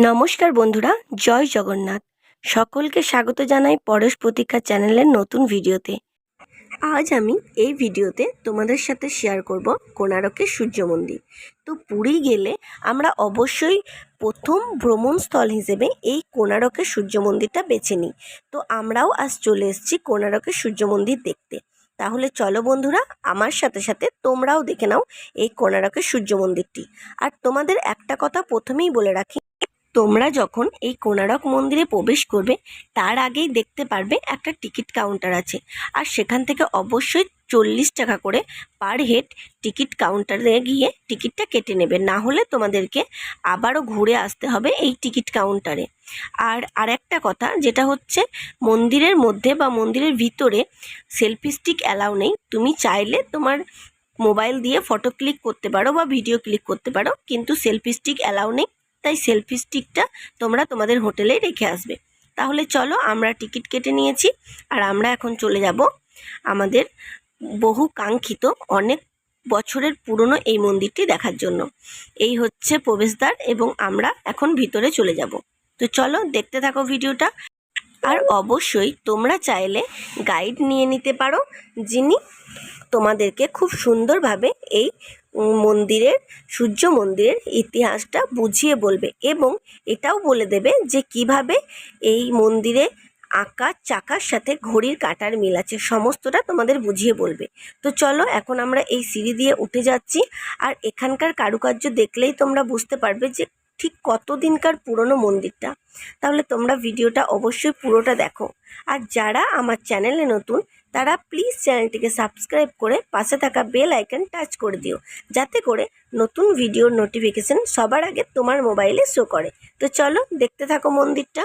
নমস্কার বন্ধুরা, জয় জগন্নাথ। সকলকে স্বাগত জানাই পরশ প্রতীক্ষা চ্যানেলের নতুন ভিডিওতে। আজ আমি এই ভিডিওতে তোমাদের সাথে শেয়ার করব কোণারকের সূর্য মন্দির। তো পুরী গেলে আমরা অবশ্যই প্রথম ভ্রমণস্থল হিসেবে এই কোণারকের সূর্য মন্দিরটা বেছে নিই। তো আমরাও আজ চলে এসেছি কোণারকের সূর্য মন্দির দেখতে। তাহলে চলো বন্ধুরা, আমার সাথে সাথে তোমরাও দেখে নাও এই কোণারকের সূর্য মন্দিরটি। আর তোমাদের একটা কথা প্রথমেই বলে রাখি, তোমরা যখন এই কোণারক মন্দিরে প্রবেশ করবে তার আগেই দেখতে পারবে একটা টিকিট কাউন্টার আছে, আর সেখান থেকে অবশ্যই 40 টাকা করে পার হেড টিকিট কাউন্টারে গিয়ে টিকিটটা কেটে নেবে, না হলে তোমাদেরকে আবারও ঘুরে আসতে হবে এই টিকিট কাউন্টারে। আর আরেকটা কথা যেটা হচ্ছে, মন্দিরের মধ্যে বা মন্দিরের ভিতরে সেলফি স্টিক অ্যালাউ নেই। তুমি চাইলে তোমার মোবাইল দিয়ে ফটো ক্লিক করতে পারো বা ভিডিও ক্লিক করতে পারো, কিন্তু সেলফি স্টিক অ্যালাউ নেই। তাই সেলফি স্টিকটা তোমরা তোমাদের হোটেলেই রেখে আসবে। তাহলে চলো, আমরা টিকিট কেটে নিয়েছি আর আমরা এখন চলে যাব আমাদের বহু কাঙ্ক্ষিত অনেক বছরের পুরনো এই মন্দিরটি দেখার জন্য। এই হচ্ছে প্রবেশদ্বার এবং আমরা এখন ভিতরে চলে যাব। তো চলো দেখতে থাকো ভিডিওটা। আর অবশ্যই তোমরা চাইলে গাইড নিয়ে নিতে পারো, যিনি তোমাদেরকে খুব সুন্দরভাবে এই মন্দিরের সূর্য মন্দিরের ইতিহাসটা বুঝিয়ে বলবে এবং এটাও বলে দেবে যে কিভাবে এই মন্দিরে আঁকা চাকার সাথে ঘড়ির কাঁটার মিল আছে, সমস্তটা তোমাদের বুঝিয়ে বলবে। তো চলো, এখন আমরা এই সিঁড়ি দিয়ে উঠে যাচ্ছি। আর এখানকার কারুকার্য দেখলেই তোমরা বুঝতে পারবে যে ঠিক কতদিনকার পুরনো মন্দিরটা। তাহলে তোমরা ভিডিওটা অবশ্যই পুরোটা দেখো। আর যারা আমার চ্যানেলে নতুন তারা প্লিজ চ্যানেলটিকে সাবস্ক্রাইব করে পাশে থাকা বেল আইকন টাচ করে দিও, যাতে করে নতুন ভিডিওর নোটিফিকেশন সবার আগে তোমার মোবাইলে শো করে। তো চলো দেখতে থাকো মন্দিরটা।